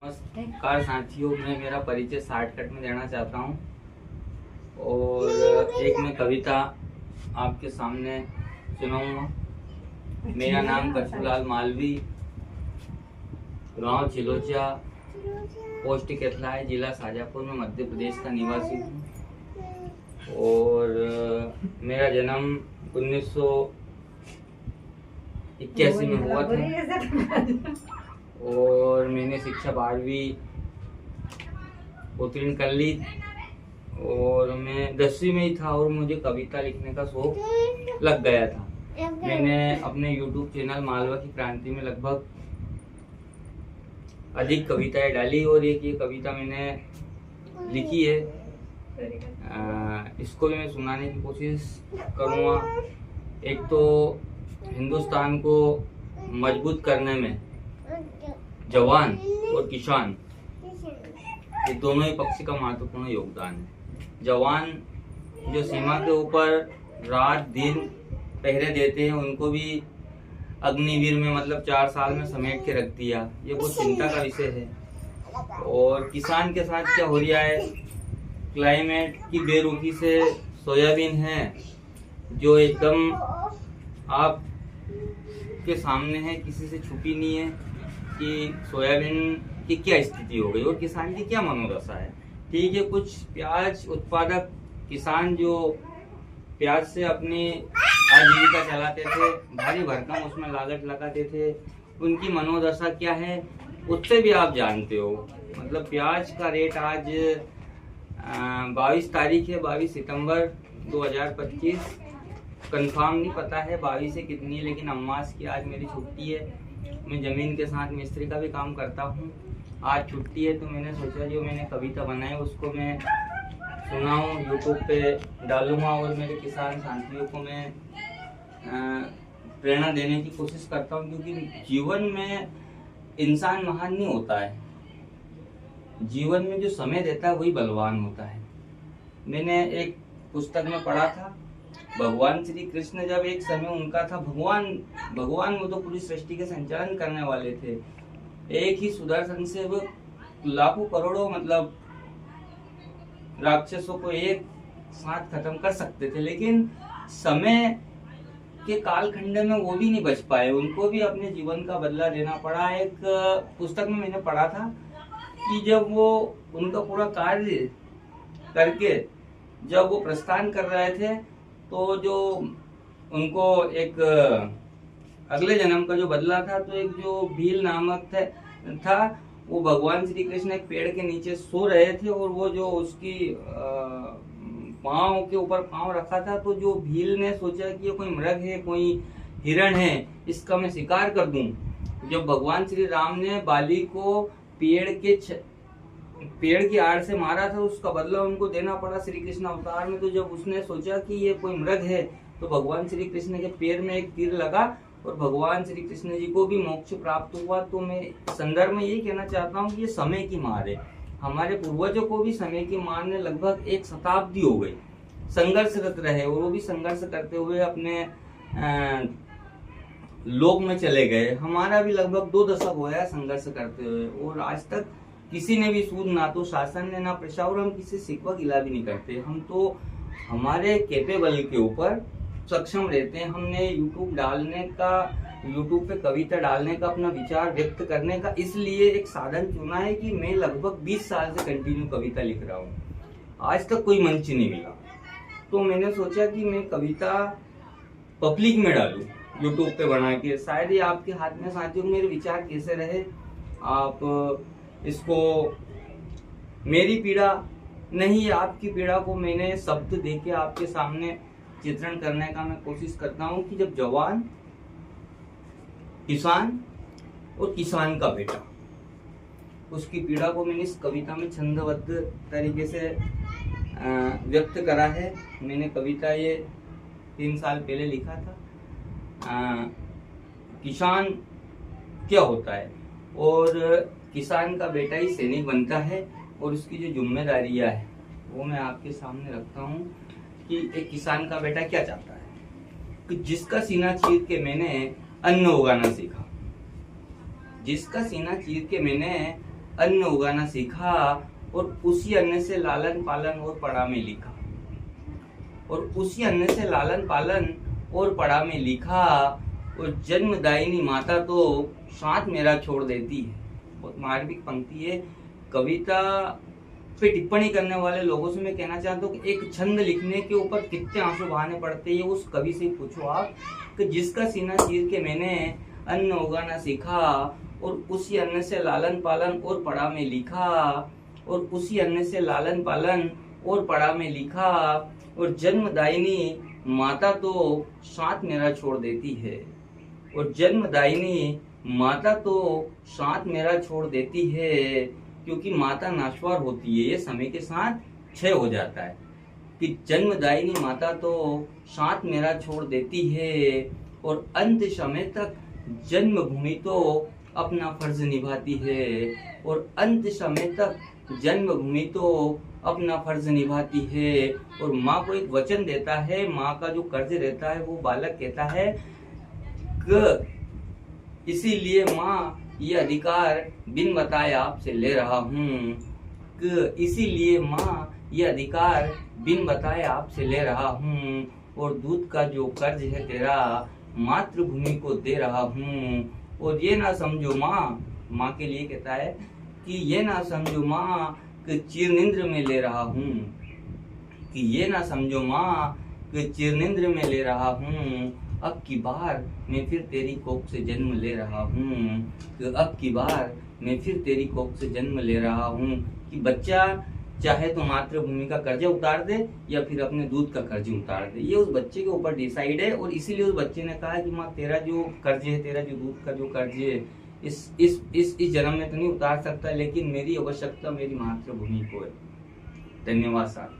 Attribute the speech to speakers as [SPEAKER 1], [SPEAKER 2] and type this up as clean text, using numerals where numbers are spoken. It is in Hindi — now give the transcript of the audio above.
[SPEAKER 1] नमस्कार साथियों, मैं मेरा परिचय शॉर्टकट में देना चाहता हूँ और एक मैं कविता आपके सामने सुनाऊंगा। मेरा नाम कछुलाल मालवी, गांव चिलोचा, पोस्ट केतलाय, जिला शाजापुर में मध्य प्रदेश का निवासी हूँ। और मेरा जन्म 1981 में हुआ था और मैंने शिक्षा 12वीं उत्तीर्ण कर ली और मैं 10वीं में ही था और मुझे कविता लिखने का शौक लग गया था। मैंने अपने YouTube चैनल मालवा की क्रांति में लगभग अधिक कविताएं डाली और एक ये कविता मैंने लिखी है। इसको भी मैं सुनाने की कोशिश करूँगा। एक तो हिंदुस्तान को मजबूत करने में जवान और किसान, ये दोनों ही पक्ष का महत्वपूर्ण योगदान है। जवान जो सीमा के ऊपर रात दिन पहरे देते हैं, उनको भी अग्निवीर में मतलब 4 साल में समेट के रख दिया, ये बहुत चिंता का विषय है। और किसान के साथ क्या हो रहा है, क्लाइमेट की बेरुखी से सोयाबीन है जो एकदम आप के सामने है, किसी से छुपी नहीं है कि सोयाबीन की क्या स्थिति हो गई और किसान की क्या मनोदशा है। ठीक है, कुछ प्याज उत्पादक किसान जो प्याज से अपनी आजीविका चलाते थे, भारी भरकम उसमें लागत लगाते थे, उनकी मनोदशा क्या है उससे भी आप जानते हो। मतलब प्याज का रेट आज 22 तारीख है, 22 सितंबर 2025, कंफर्म नहीं पता है 22 से कितनी है, लेकिन अम्मास की आज मेरी छुट्टी है। मैं ज़मीन के साथ मिस्त्री का भी काम करता हूँ। आज छुट्टी है तो मैंने सोचा जो मैंने कविता बनाई उसको मैं सुनाऊँ, यूट्यूब पे डालूँगा और मेरे किसान साथियों को मैं प्रेरणा देने की कोशिश करता हूँ। क्योंकि जीवन में इंसान महान नहीं होता है, जीवन में जो समय देता है वही बलवान होता है। मैंने एक पुस्तक में पढ़ा था, भगवान श्री कृष्ण जब एक समय उनका था, भगवान वो तो पूरी सृष्टि के संचालन करने वाले थे। एक ही सुदर्शन से वो लाखों करोड़ों मतलब राक्षसों को एक साथ खत्म कर सकते थे, लेकिन समय के कालखंड में वो भी नहीं बच पाए, उनको भी अपने जीवन का बदला लेना पड़ा। एक पुस्तक में मैंने पढ़ा था कि जब वो उनका पूरा कार्य करके जब वो प्रस्थान कर रहे थे तो जो उनको एक अगले जन्म का जो बदला था, तो एक जो भील नामक था वो भगवान श्री कृष्ण एक पेड़ के नीचे सो रहे थे और वो जो उसकी पाँव के ऊपर पाँव रखा था, तो जो भील ने सोचा कि ये कोई मृग है, कोई हिरण है, इसका मैं शिकार कर दूं। जब भगवान श्री राम ने बाली को पेड़ की आड़ से मारा था, उसका बदला उनको देना पड़ा श्री कृष्ण अवतार में। तो जब उसने सोचा कि ये कोई मृग है तो भगवान श्री कृष्ण के पैर में एक तीर लगा और भगवान श्री कृष्ण जी को भी मोक्ष प्राप्त हुआ। तो मैं संदर्भ में यही कहना चाहता हूँ कि ये समय की मार है। हमारे पूर्वजों को भी समय की मार ने लगभग 1 शताब्दी हो गई, संघर्षरत रहे और वो भी संघर्ष करते हुए अपने लोक में चले गए। हमारा भी लगभग 2 दशक हो गया संघर्ष करते हुए और आज तक किसी ने भी सूद ना तो शासन ने ना प्रशासन, हम किसी सिकवा गिला भी नहीं करते। हम तो हमारे कैपेबल के ऊपर सक्षम रहते हैं। हमने यूट्यूब डालने का, यूट्यूब पे कविता डालने का, अपना विचार व्यक्त करने का इसलिए एक साधन चुना है कि मैं लगभग 20 साल से कंटिन्यू कविता लिख रहा हूँ, आज तक कोई मंच नहीं मिला। तो मैंने सोचा कि मैं कविता पब्लिक में डालूं, यूट्यूब पे बना के। शायद ही आपके हाथ में साथियों मेरे विचार कैसे रहे, आप इसको, मेरी पीड़ा नहीं आपकी पीड़ा को मैंने शब्द देके आपके सामने चित्रण करने का मैं कोशिश करता हूँ कि जब जवान, किसान और किसान का बेटा, उसकी पीड़ा को मैंने इस कविता में छंदबद्ध तरीके से व्यक्त करा है। मैंने कविता ये 3 साल पहले लिखा था। किसान क्या होता है और किसान का बेटा ही सैनिक बनता है और उसकी जो जिम्मेदारियां है वो मैं आपके सामने रखता हूँ कि एक किसान का बेटा क्या चाहता है। कि जिसका सीना चीर के मैंने अन्न उगाना सीखा, जिसका सीना चीर के मैंने अन्न उगाना सीखा और उसी अन्न से लालन पालन और पढ़ा में लिखा। और उसी अन्न से लालन पालन और पढ़ा में लिखा। और जन्मदायिनी माता तो साथ मेरा छोड़ देती है। बहुत मार्मिक पंक्ति है। कविता पे टिप्पणी करने वाले लोगों से मैं कहना चाहता हूँ कि एक छंद लिखने के ऊपर कितने आंसू बहाने पड़ते हैं, उस कवि से पूछो आप कि जिसका सीना चीर के मैंने अन्न उगाना सीखा और उसी अन्न से लालन पालन और पढ़ा में लिखा। और उसी अन्न से लालन पालन और पढ़ा में लिखा। और जन्मदायिनी माता तो साथ मेरा छोड़ देती है। और जन्मदायिनी माता तो साथ मेरा छोड़ देती है, क्योंकि माता नाशवार होती है, ये समय के साथ क्षय हो जाता है। कि जन्मदायिनी माता तो साथ मेरा छोड़ देती है और अंत समय तक जन्मभूमि तो अपना फर्ज निभाती है। और अंत समय तक जन्मभूमि तो अपना फर्ज निभाती है। और माँ को एक वचन देता है, माँ का जो कर्ज रहता है वो बालक कहता है कि इसीलिए माँ ये अधिकार बिन बताए आपसे ले रहा हूँ। कि इसीलिए माँ ये अधिकार बिन बताए आपसे ले रहा हूँ। और दूध का जो कर्ज है तेरा मातृभूमि को दे रहा हूँ। और ये ना समझो माँ के लिए कहता है कि ये ना समझो माँ कि चिरनिंद्र में ले रहा हूँ। कि ये ना समझो माँ कि चिरनिंद्र में ले रहा हूँ। अब की बार मैं फिर तेरी कोख से जन्म ले रहा हूँ। कि अब की बार मैं फिर तेरी कोख से जन्म ले रहा हूँ। कि बच्चा चाहे तो मातृभूमि का कर्ज उतार दे या फिर अपने दूध का कर्ज उतार दे, ये उस बच्चे के ऊपर डिसाइड है। और इसीलिए उस बच्चे ने कहा कि माँ तेरा जो कर्ज है, तेरा जो दूध का जो कर्ज है, इस जन्म में तो नहीं उतार सकता, लेकिन मेरी आवश्यकता मेरी मातृभूमि को है। धन्यवाद साहब।